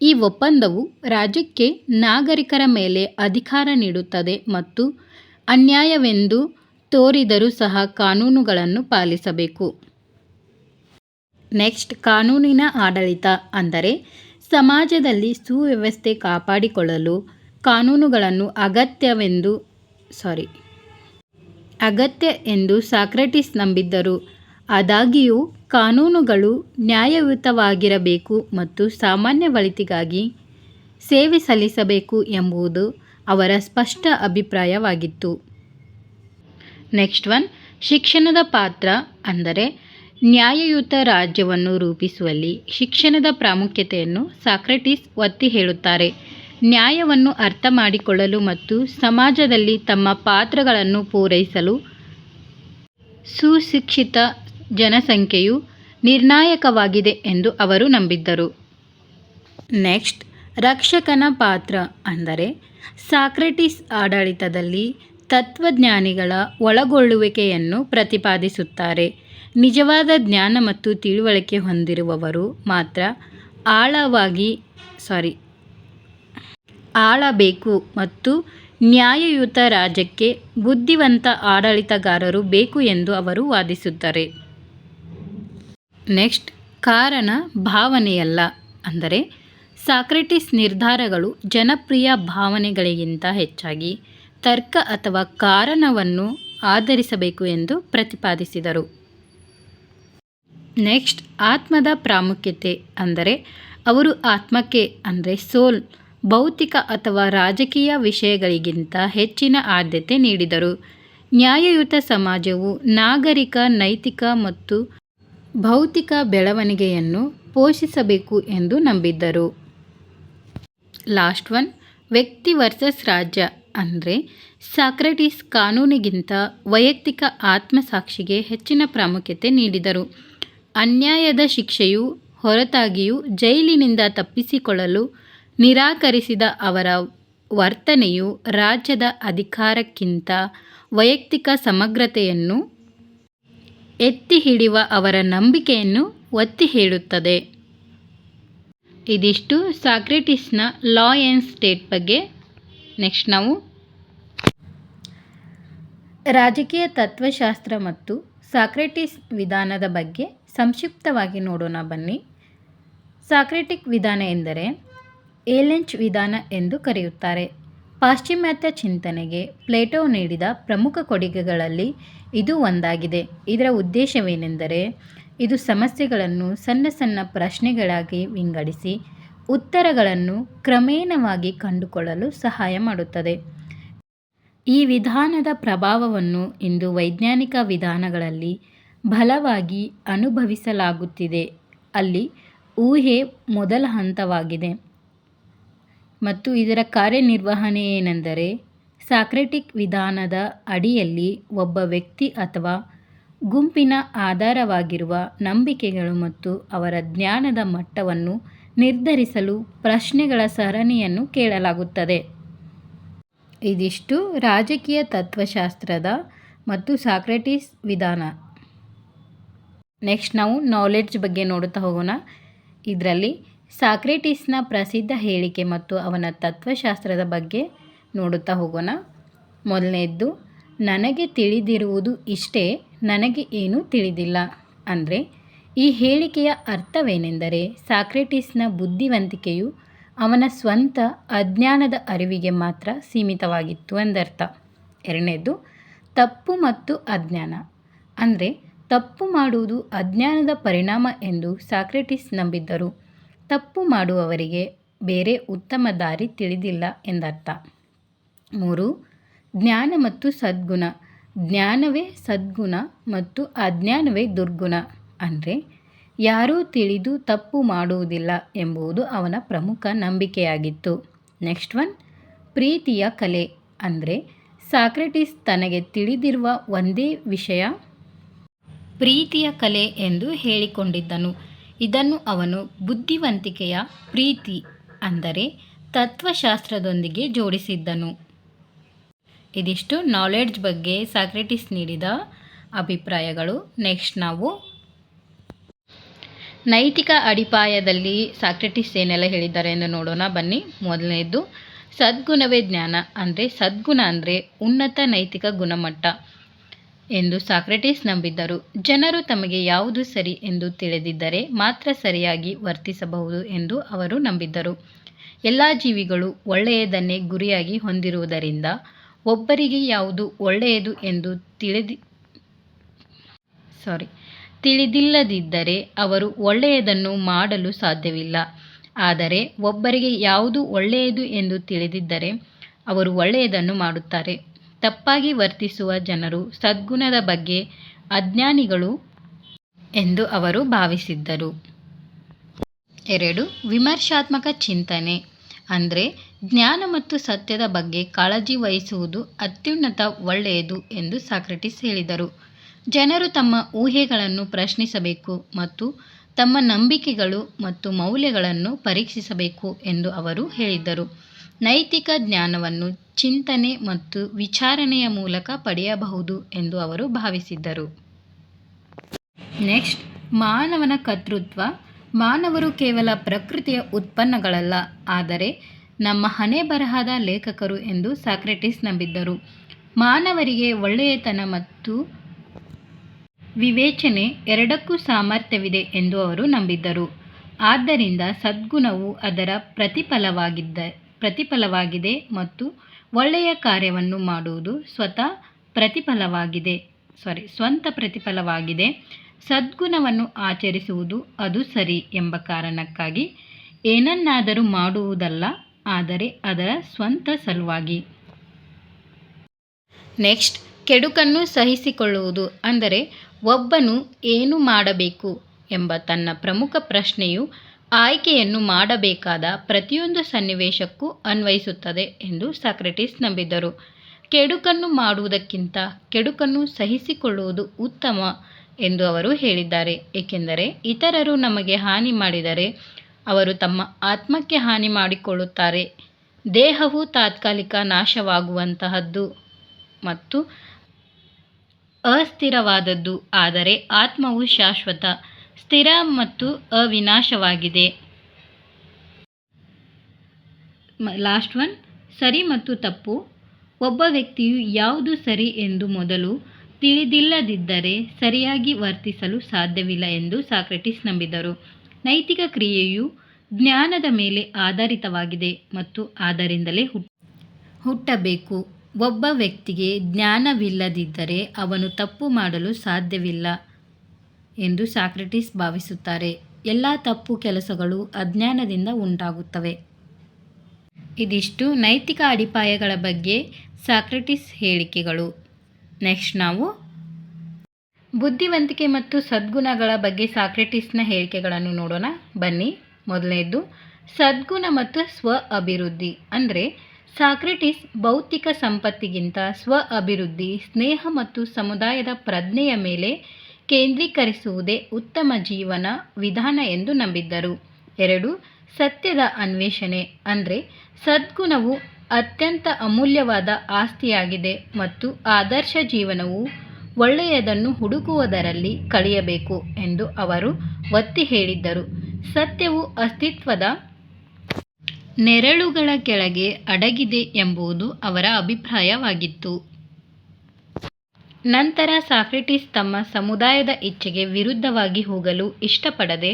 ಈ ಒಪ್ಪಂದವು ರಾಜ್ಯಕ್ಕೆ ನಾಗರಿಕರ ಮೇಲೆ ಅಧಿಕಾರ ನೀಡುತ್ತದೆ ಮತ್ತು ಅನ್ಯಾಯವೆಂದು ತೋರಿದರೂ ಸಹ ಕಾನೂನುಗಳನ್ನು ಪಾಲಿಸಬೇಕು. ನೆಕ್ಸ್ಟ್, ಕಾನೂನಿನ ಆಡಳಿತ ಅಂದರೆ ಸಮಾಜದಲ್ಲಿ ಸುವ್ಯವಸ್ಥೆ ಕಾಪಾಡಿಕೊಳ್ಳಲು ಕಾನೂನುಗಳನ್ನು ಅಗತ್ಯ ಎಂದು ಸಾಕ್ರೆಟಿಸ್ ನಂಬಿದ್ದರು. ಆದಾಗ್ಯೂ ಕಾನೂನುಗಳು ನ್ಯಾಯಯುತವಾಗಿರಬೇಕು ಮತ್ತು ಸಾಮಾನ್ಯ ಒಳಿತಿಗಾಗಿ ಸೇವೆ ಸಲ್ಲಿಸಬೇಕು ಎಂಬುದು ಅವರ ಸ್ಪಷ್ಟ ಅಭಿಪ್ರಾಯವಾಗಿತ್ತು. ನೆಕ್ಸ್ಟ್ ಒನ್, ಶಿಕ್ಷಣದ ಪಾತ್ರ ಅಂದರೆ ನ್ಯಾಯಯುತ ರಾಜ್ಯವನ್ನು ರೂಪಿಸುವಲ್ಲಿ ಶಿಕ್ಷಣದ ಪ್ರಾಮುಖ್ಯತೆಯನ್ನು ಸಾಕ್ರೆಟಿಸ್ ಒತ್ತಿ ಹೇಳುತ್ತಾರೆ. ನ್ಯಾಯವನ್ನು ಅರ್ಥ ಮಾಡಿಕೊಳ್ಳಲು ಮತ್ತು ಸಮಾಜದಲ್ಲಿ ತಮ್ಮ ಪಾತ್ರಗಳನ್ನು ಪೂರೈಸಲು ಸುಶಿಕ್ಷಿತ ಜನಸಂಖ್ಯೆಯು ನಿರ್ಣಾಯಕವಾಗಿದೆ ಎಂದು ಅವರು ನಂಬಿದ್ದರು. ನೆಕ್ಸ್ಟ್, ರಕ್ಷಕನ ಪಾತ್ರ ಅಂದರೆ ಸಾಕ್ರೆಟಿಸ್ ಆಡಳಿತದಲ್ಲಿ ತತ್ವಜ್ಞಾನಿಗಳ ಒಳಗೊಳ್ಳುವಿಕೆಯನ್ನು ಪ್ರತಿಪಾದಿಸುತ್ತಾರೆ. ನಿಜವಾದ ಜ್ಞಾನ ಮತ್ತು ತಿಳುವಳಿಕೆ ಹೊಂದಿರುವವರು ಮಾತ್ರ ಆಳಬೇಕು ಮತ್ತು ನ್ಯಾಯಯುತ ರಾಜ್ಯಕ್ಕೆ ಬುದ್ಧಿವಂತ ಆಡಳಿತಗಾರರು ಬೇಕು ಎಂದು ಅವರು ವಾದಿಸುತ್ತಾರೆ. ನೆಕ್ಸ್ಟ್, ಕಾರಣ ಭಾವನೆಯಲ್ಲ ಅಂದರೆ ಸಾಕ್ರೆಟಿಸ್ ನಿರ್ಧಾರಗಳು ಜನಪ್ರಿಯ ಭಾವನೆಗಳಿಗಿಂತ ಹೆಚ್ಚಾಗಿ ತರ್ಕ ಅಥವಾ ಕಾರಣವನ್ನು ಆಧರಿಸಬೇಕು ಎಂದು ಪ್ರತಿಪಾದಿಸಿದರು. ನೆಕ್ಸ್ಟ್, ಆತ್ಮದ ಪ್ರಾಮುಖ್ಯತೆ ಅಂದರೆ ಅವರು ಆತ್ಮಕ್ಕೆ ಅಂದರೆ ಸೋಲ್ ಭೌತಿಕ ಅಥವಾ ರಾಜಕೀಯ ವಿಷಯಗಳಿಗಿಂತ ಹೆಚ್ಚಿನ ಆದ್ಯತೆ ನೀಡಿದರು. ನ್ಯಾಯಯುತ ಸಮಾಜವು ನಾಗರಿಕ ನೈತಿಕ ಮತ್ತು ಭೌತಿಕ ಬೆಳವಣಿಗೆಯನ್ನು ಪೋಷಿಸಬೇಕು ಎಂದು ನಂಬಿದ್ದರು. ಲಾಸ್ಟ್ ಒನ್, ವ್ಯಕ್ತಿ ವರ್ಸಸ್ ರಾಜ್ಯ ಅಂದರೆ ಸಾಕ್ರೆಟಿಸ್ ಕಾನೂನಿಗಿಂತ ವೈಯಕ್ತಿಕ ಆತ್ಮಸಾಕ್ಷಿಗೆ ಹೆಚ್ಚಿನ ಪ್ರಾಮುಖ್ಯತೆ ನೀಡಿದರು. ಅನ್ಯಾಯದ ಶಿಕ್ಷೆಯು ಹೊರತಾಗಿಯೂ ಜೈಲಿನಿಂದ ತಪ್ಪಿಸಿಕೊಳ್ಳಲು ನಿರಾಕರಿಸಿದ ಅವರ ವರ್ತನೆಯು ರಾಜ್ಯದ ಅಧಿಕಾರಕ್ಕಿಂತ ವೈಯಕ್ತಿಕ ಸಮಗ್ರತೆಯನ್ನು ಎತ್ತಿಹಿಡಿಯುವ ಅವರ ನಂಬಿಕೆಯನ್ನು ಒತ್ತಿ ಹೇಳುತ್ತದೆ. ಇದಿಷ್ಟು ಸಾಕ್ರೆಟಿಸ್ನ ಲಾ ಆ್ಯಂಡ್ ಸ್ಟೇಟ್ ಬಗ್ಗೆ. ನೆಕ್ಸ್ಟ್ ನಾವು ರಾಜಕೀಯ ತತ್ವಶಾಸ್ತ್ರ ಮತ್ತು ಸಾಕ್ರೆಟಿಸ್ ವಿಧಾನದ ಬಗ್ಗೆ ಸಂಕ್ಷಿಪ್ತವಾಗಿ ನೋಡೋಣ ಬನ್ನಿ. ಸಾಕ್ರೆಟಿಕ್ ವಿಧಾನ ಎಂದರೆ ಏಲೆಂಚ್ ವಿಧಾನ ಎಂದು ಕರೆಯುತ್ತಾರೆ. ಪಾಶ್ಚಿಮಾತ್ಯ ಚಿಂತನೆಗೆ ಪ್ಲೇಟೋ ನೀಡಿದ ಪ್ರಮುಖ ಕೊಡುಗೆಗಳಲ್ಲಿ ಇದು ಒಂದಾಗಿದೆ. ಇದರ ಉದ್ದೇಶವೇನೆಂದರೆ ಇದು ಸಮಸ್ಯೆಗಳನ್ನು ಸಣ್ಣ ಸಣ್ಣ ಪ್ರಶ್ನೆಗಳಾಗಿ ವಿಂಗಡಿಸಿ ಉತ್ತರಗಳನ್ನು ಕ್ರಮೇಣವಾಗಿ ಕಂಡುಕೊಳ್ಳಲು ಸಹಾಯ ಮಾಡುತ್ತದೆ. ಈ ವಿಧಾನದ ಪ್ರಭಾವವನ್ನು ಇಂದು ವೈಜ್ಞಾನಿಕ ವಿಧಾನಗಳಲ್ಲಿ ಬಲವಾಗಿ ಅನುಭವಿಸಲಾಗುತ್ತಿದೆ, ಅಲ್ಲಿ ಊಹೆ ಮೊದಲ ಹಂತವಾಗಿದೆ. ಮತ್ತು ಇದರ ಕಾರ್ಯನಿರ್ವಹಣೆ ಏನೆಂದರೆ ಸಾಕ್ರೆಟಿಕ್ ವಿಧಾನದ ಅಡಿಯಲ್ಲಿ ಒಬ್ಬ ವ್ಯಕ್ತಿ ಅಥವಾ ಗುಂಪಿನ ಆಧಾರವಾಗಿರುವ ನಂಬಿಕೆಗಳು ಮತ್ತು ಅವರ ಜ್ಞಾನದ ಮಟ್ಟವನ್ನು ನಿರ್ಧರಿಸಲು ಪ್ರಶ್ನೆಗಳ ಸರಣಿಯನ್ನು ಕೇಳಲಾಗುತ್ತದೆ. ಇದಿಷ್ಟು ರಾಜಕೀಯ ತತ್ವಶಾಸ್ತ್ರದ ಮತ್ತು ಸಾಕ್ರೆಟಿಸ್ ವಿಧಾನ. ನೆಕ್ಸ್ಟ್ ನಾವು ನಾಲೆಡ್ಜ್ ಬಗ್ಗೆ ನೋಡುತ್ತಾ ಹೋಗೋಣ. ಇದರಲ್ಲಿ ಸಾಕ್ರೆಟಿಸ್ನ ಪ್ರಸಿದ್ಧ ಹೇಳಿಕೆ ಮತ್ತು ಅವನ ತತ್ವಶಾಸ್ತ್ರದ ಬಗ್ಗೆ ನೋಡುತ್ತಾ ಹೋಗೋಣ. ಮೊದಲನೆಯದ್ದು, ನನಗೆ ತಿಳಿದಿರುವುದು ಇಷ್ಟೇ, ನನಗೆ ಏನೂ ತಿಳಿದಿಲ್ಲ. ಅಂದರೆ ಈ ಹೇಳಿಕೆಯ ಅರ್ಥವೇನೆಂದರೆ ಸಾಕ್ರೆಟಿಸ್ನ ಬುದ್ಧಿವಂತಿಕೆಯು ಅವನ ಸ್ವಂತ ಅಜ್ಞಾನದ ಅರಿವಿಗೆ ಮಾತ್ರ ಸೀಮಿತವಾಗಿತ್ತು ಎಂದರ್ಥ. ಎರಡನೇದು, ತಪ್ಪು ಮತ್ತು ಅಜ್ಞಾನ. ಅಂದರೆ ತಪ್ಪು ಮಾಡುವುದು ಅಜ್ಞಾನದ ಪರಿಣಾಮ ಎಂದು ಸಾಕ್ರೆಟಿಸ್ ನಂಬಿದ್ದರು. ತಪ್ಪು ಮಾಡುವವರಿಗೆ ಬೇರೆ ಉತ್ತಮ ದಾರಿ ತಿಳಿದಿಲ್ಲ ಎಂದರ್ಥ. 3, ಜ್ಞಾನ ಮತ್ತು ಸದ್ಗುಣ. ಜ್ಞಾನವೇ ಸದ್ಗುಣ ಮತ್ತು ಅಜ್ಞಾನವೇ ದುರ್ಗುಣ. ಅಂದರೆ ಯಾರೂ ತಿಳಿದು ತಪ್ಪು ಮಾಡುವುದಿಲ್ಲ ಎಂಬುದು ಅವನ ಪ್ರಮುಖ ನಂಬಿಕೆಯಾಗಿತ್ತು. ನೆಕ್ಸ್ಟ್ ಒನ್, ಪ್ರೀತಿಯ ಕಲೆ. ಅಂದರೆ ಸಾಕ್ರೆಟಿಸ್ ತನಗೆ ತಿಳಿದಿರುವ ಒಂದೇ ವಿಷಯ ಪ್ರೀತಿಯ ಕಲೆ ಎಂದು ಹೇಳಿಕೊಂಡಿದ್ದನು. ಇದನ್ನು ಅವನು ಬುದ್ಧಿವಂತಿಕೆಯ ಪ್ರೀತಿ ಅಂದರೆ ತತ್ವಶಾಸ್ತ್ರದೊಂದಿಗೆ ಜೋಡಿಸಿದ್ದನು. ಇದಿಷ್ಟು ನಾಲೆಡ್ಜ್ ಬಗ್ಗೆ ಸಾಕ್ರೆಟಿಸ್ ನೀಡಿದ ಅಭಿಪ್ರಾಯಗಳು. ನೆಕ್ಸ್ಟ್ ನಾವು ನೈತಿಕ ಅಡಿಪಾಯದಲ್ಲಿ ಸಾಕ್ರೆಟಿಸ್ ಏನೆಲ್ಲ ಹೇಳಿದ್ದಾರೆ ಎಂದು ನೋಡೋಣ ಬನ್ನಿ. ಮೊದಲನೆಯದು, ಸದ್ಗುಣವೇ ಜ್ಞಾನ. ಅಂದರೆ ಸದ್ಗುಣ ಅಂದರೆ ಉನ್ನತ ನೈತಿಕ ಗುಣಮಟ್ಟ ಎಂದು ಸಾಕ್ರೆಟಿಸ್ ನಂಬಿದ್ದರು. ಜನರು ತಮಗೆ ಯಾವುದು ಸರಿ ಎಂದು ತಿಳಿದಿದ್ದರೆ ಮಾತ್ರ ಸರಿಯಾಗಿ ವರ್ತಿಸಬಹುದು ಎಂದು ಅವರು ನಂಬಿದ್ದರು. ಎಲ್ಲ ಜೀವಿಗಳು ಒಳ್ಳೆಯದನ್ನೇ ಗುರಿಯಾಗಿ ಹೊಂದಿರುವುದರಿಂದ ಒಬ್ಬರಿಗೆ ಯಾವುದು ಒಳ್ಳೆಯದು ಎಂದು ತಿಳಿದಿಲ್ಲದಿದ್ದರೆ ಅವರು ಒಳ್ಳೆಯದನ್ನು ಮಾಡಲು ಸಾಧ್ಯವಿಲ್ಲ. ಆದರೆ ಒಬ್ಬರಿಗೆ ಯಾವುದು ಒಳ್ಳೆಯದು ಎಂದು ತಿಳಿದಿದ್ದರೆ ಅವರು ಒಳ್ಳೆಯದನ್ನು ಮಾಡುತ್ತಾರೆ. ತಪ್ಪಾಗಿ ವರ್ತಿಸುವ ಜನರು ಸದ್ಗುಣದ ಬಗ್ಗೆ ಅಜ್ಞಾನಿಗಳು ಎಂದು ಅವರು ಭಾವಿಸಿದ್ದರು. 2, ವಿಮರ್ಶಾತ್ಮಕ ಚಿಂತನೆ. ಅಂದರೆ ಜ್ಞಾನ ಮತ್ತು ಸತ್ಯದ ಬಗ್ಗೆ ಕಾಳಜಿ ವಹಿಸುವುದು ಅತ್ಯುನ್ನತ ಒಳ್ಳೆಯದು ಎಂದು ಸಾಕ್ರೆಟಿಸ್ ಹೇಳಿದರು. ಜನರು ತಮ್ಮ ಊಹೆಗಳನ್ನು ಪ್ರಶ್ನಿಸಬೇಕು ಮತ್ತು ತಮ್ಮ ನಂಬಿಕೆಗಳು ಮತ್ತು ಮೌಲ್ಯಗಳನ್ನು ಪರೀಕ್ಷಿಸಬೇಕು ಎಂದು ಅವರು ಹೇಳಿದ್ದರು. ನೈತಿಕ ಜ್ಞಾನವನ್ನು ಚಿಂತನೆ ಮತ್ತು ವಿಚಾರಣೆಯ ಮೂಲಕ ಪಡೆಯಬಹುದು ಎಂದು ಅವರು ಭಾವಿಸಿದ್ದರು. ನೆಕ್ಸ್ಟ್, ಮಾನವನ ಕರ್ತೃತ್ವ. ಮಾನವರು ಕೇವಲ ಪ್ರಕೃತಿಯ ಉತ್ಪನ್ನಗಳಲ್ಲ, ಆದರೆ ನಮ್ಮ ಹಣೆಬರಹದ ಲೇಖಕರು ಎಂದು ಸಾಕ್ರೆಟಿಸ್ ನಂಬಿದ್ದರು. ಮಾನವರಿಗೆ ಒಳ್ಳೆಯತನ ಮತ್ತು ವಿವೇಚನೆ ಎರಡಕ್ಕೂ ಸಾಮರ್ಥ್ಯವಿದೆ ಎಂದು ಅವರು ನಂಬಿದ್ದರು. ಆದ್ದರಿಂದ ಸದ್ಗುಣವು ಅದರ ಪ್ರತಿಫಲವಾಗಿದೆ ಮತ್ತು ಒಳ್ಳೆಯ ಕಾರ್ಯವನ್ನು ಮಾಡುವುದು ಸ್ವಂತ ಪ್ರತಿಫಲವಾಗಿದೆ. ಸದ್ಗುಣವನ್ನು ಆಚರಿಸುವುದು ಅದು ಸರಿ ಎಂಬ ಕಾರಣಕ್ಕಾಗಿ ಏನನ್ನಾದರೂ ಮಾಡುವುದಲ್ಲ, ಆದರೆ ಅದರ ಸ್ವಂತ ಸಲುವಾಗಿ. ನೆಕ್ಸ್ಟ್, ಕೆಡುಕನ್ನು ಸಹಿಸಿಕೊಳ್ಳುವುದು. ಅಂದರೆ ಒಬ್ಬನು ಏನು ಮಾಡಬೇಕು ಎಂಬ ತನ್ನ ಪ್ರಮುಖ ಪ್ರಶ್ನೆಯು ಆಯ್ಕೆಯನ್ನು ಮಾಡಬೇಕಾದ ಪ್ರತಿಯೊಂದು ಸನ್ನಿವೇಶಕ್ಕೂ ಅನ್ವಯಿಸುತ್ತದೆ ಎಂದು ಸಾಕ್ರೆಟಿಸ್ ನಂಬಿದ್ದರು. ಕೆಡುಕನ್ನು ಮಾಡುವುದಕ್ಕಿಂತ ಕೆಡುಕನ್ನು ಸಹಿಸಿಕೊಳ್ಳುವುದು ಉತ್ತಮ ಎಂದು ಅವರು ಹೇಳಿದ್ದಾರೆ. ಏಕೆಂದರೆ ಇತರರು ನಮಗೆ ಹಾನಿ ಮಾಡಿದರೆ ಅವರು ತಮ್ಮ ಆತ್ಮಕ್ಕೆ ಹಾನಿ ಮಾಡಿಕೊಳ್ಳುತ್ತಾರೆ. ದೇಹವು ತಾತ್ಕಾಲಿಕ ನಾಶವಾಗುವಂತಹದ್ದು ಮತ್ತು ಅಸ್ಥಿರವಾದದ್ದು, ಆದರೆ ಆತ್ಮವು ಶಾಶ್ವತ, ಸ್ಥಿರ ಮತ್ತು ಅವಿನಾಶವಾಗಿದೆ. ಲಾಸ್ಟ್ ಒನ್, ಸರಿ ಮತ್ತು ತಪ್ಪು. ಒಬ್ಬ ವ್ಯಕ್ತಿಯು ಯಾವುದು ಸರಿ ಎಂದು ಮೊದಲು ತಿಳಿದಿಲ್ಲದಿದ್ದರೆ ಸರಿಯಾಗಿ ವರ್ತಿಸಲು ಸಾಧ್ಯವಿಲ್ಲ ಎಂದು ಸಾಕ್ರೆಟಿಸ್ ನಂಬಿದರು. ನೈತಿಕ ಕ್ರಿಯೆಯು ಜ್ಞಾನದ ಮೇಲೆ ಆಧಾರಿತವಾಗಿದೆ ಮತ್ತು ಆದ್ದರಿಂದಲೇ ಹುಟ್ಟಬೇಕು. ಒಬ್ಬ ವ್ಯಕ್ತಿಗೆ ಜ್ಞಾನವಿಲ್ಲದಿದ್ದರೆ ಅವನು ತಪ್ಪು ಮಾಡಲು ಸಾಧ್ಯವಿಲ್ಲ ಎಂದು ಸಾಕ್ರೆಟಿಸ್ ಭಾವಿಸುತ್ತಾರೆ. ಎಲ್ಲ ತಪ್ಪು ಕೆಲಸಗಳು ಅಜ್ಞಾನದಿಂದ ಉಂಟಾಗುತ್ತವೆ. ಇದಿಷ್ಟು ನೈತಿಕ ಅಡಿಪಾಯಗಳ ಬಗ್ಗೆ ಸಾಕ್ರೆಟಿಸ್ ಹೇಳಿಕೆಗಳು. ನೆಕ್ಸ್ಟ್ ನಾವು ಬುದ್ಧಿವಂತಿಕೆ ಮತ್ತು ಸದ್ಗುಣಗಳ ಬಗ್ಗೆ ಸಾಕ್ರೆಟಿಸ್ನ ಹೇಳಿಕೆಗಳನ್ನು ನೋಡೋಣ ಬನ್ನಿ. ಮೊದಲನೆಯದು, ಸದ್ಗುಣ ಮತ್ತು ಸ್ವ ಅಭಿವೃದ್ಧಿ. ಅಂದರೆ ಸಾಕ್ರೆಟಿಸ್ ಭೌತಿಕ ಸಂಪತ್ತಿಗಿಂತ ಸ್ವ ಅಭಿವೃದ್ಧಿ, ಸ್ನೇಹ ಮತ್ತು ಸಮುದಾಯದ ಪ್ರಜ್ಞೆಯ ಮೇಲೆ ಕೇಂದ್ರೀಕರಿಸುವುದೇ ಉತ್ತಮ ಜೀವನ ವಿಧಾನ ಎಂದು ನಂಬಿದ್ದರು. 2. ಸತ್ಯದ ಅನ್ವೇಷಣೆ ಅಂದರೆ ಸದ್ಗುಣವು ಅತ್ಯಂತ ಅಮೂಲ್ಯವಾದ ಆಸ್ತಿಯಾಗಿದೆ ಮತ್ತು ಆದರ್ಶ ಜೀವನವು ಒಳ್ಳೆಯದನ್ನು ಹುಡುಕುವುದರಲ್ಲಿ ಕಳೆಯಬೇಕು ಎಂದು ಅವರು ಒತ್ತಿ ಹೇಳಿದ್ದರು. ಸತ್ಯವು ಅಸ್ತಿತ್ವದ ನೆರಳುಗಳ ಕೆಳಗೆ ಅಡಗಿದೆ ಎಂಬುದು ಅವರ ಅಭಿಪ್ರಾಯವಾಗಿತ್ತು. ನಂತರ ಸಾಕ್ರೆಟಿಸ್ ತಮ್ಮ ಸಮುದಾಯದ ಇಚ್ಛೆಗೆ ವಿರುದ್ಧವಾಗಿ ಹೋಗಲು ಇಷ್ಟಪಡದೆ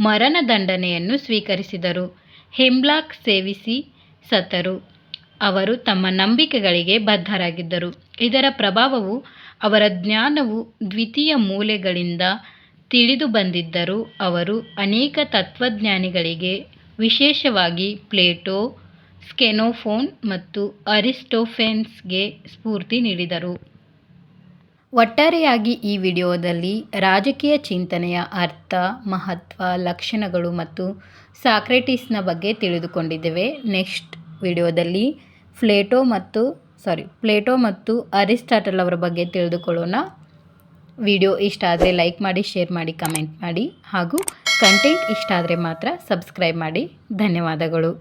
ಮರಣದಂಡನೆಯನ್ನು ಸ್ವೀಕರಿಸಿದರು. ಹೆಮ್ಲಾಕ್ ಸೇವಿಸಿ ಸತ್ತರು. ಅವರು ತಮ್ಮ ನಂಬಿಕೆಗಳಿಗೆ ಬದ್ಧರಾಗಿದ್ದರು. ಇದರ ಪ್ರಭಾವವು ಅವರ ಜ್ಞಾನವು ದ್ವಿತೀಯ ಮೂಲೆಗಳಿಂದ ತಿಳಿದು ಬಂದಿದ್ದರೂ ಅವರು ಅನೇಕ ತತ್ವಜ್ಞಾನಿಗಳಿಗೆ, ವಿಶೇಷವಾಗಿ ಪ್ಲೇಟೋ, ಸ್ಕೆನೋಫೋನ್ ಮತ್ತು ಅರಿಸ್ಟೋಫೆನ್ಸ್ಗೆ ಸ್ಫೂರ್ತಿ ನೀಡಿದರು. ಒಟ್ಟಾರೆಯಾಗಿ ಈ ವಿಡಿಯೋದಲ್ಲಿ ರಾಜಕೀಯ ಚಿಂತನೆಯ ಅರ್ಥ, ಮಹತ್ವ, ಲಕ್ಷಣಗಳು ಮತ್ತು ಸಾಕ್ರೆಟಿಸ್ನ ಬಗ್ಗೆ ತಿಳಿದುಕೊಂಡಿದ್ದೇವೆ. ನೆಕ್ಸ್ಟ್ ವಿಡಿಯೋದಲ್ಲಿ ಪ್ಲೇಟೋ ಮತ್ತು ಅರಿಸ್ಟಾಟಲ್ ಅವರ ಬಗ್ಗೆ ತಿಳಿದುಕೊಳ್ಳೋಣ. ವಿಡಿಯೋ ಇಷ್ಟ ಆದರೆ ಲೈಕ್ ಮಾಡಿ, ಶೇರ್ ಮಾಡಿ, ಕಮೆಂಟ್ ಮಾಡಿ ಹಾಗೂ ಕಂಟೆಂಟ್ ಇಷ್ಟ ಆದರೆ ಮಾತ್ರ ಸಬ್ಸ್ಕ್ರೈಬ್ ಮಾಡಿ. ಧನ್ಯವಾದಗಳು.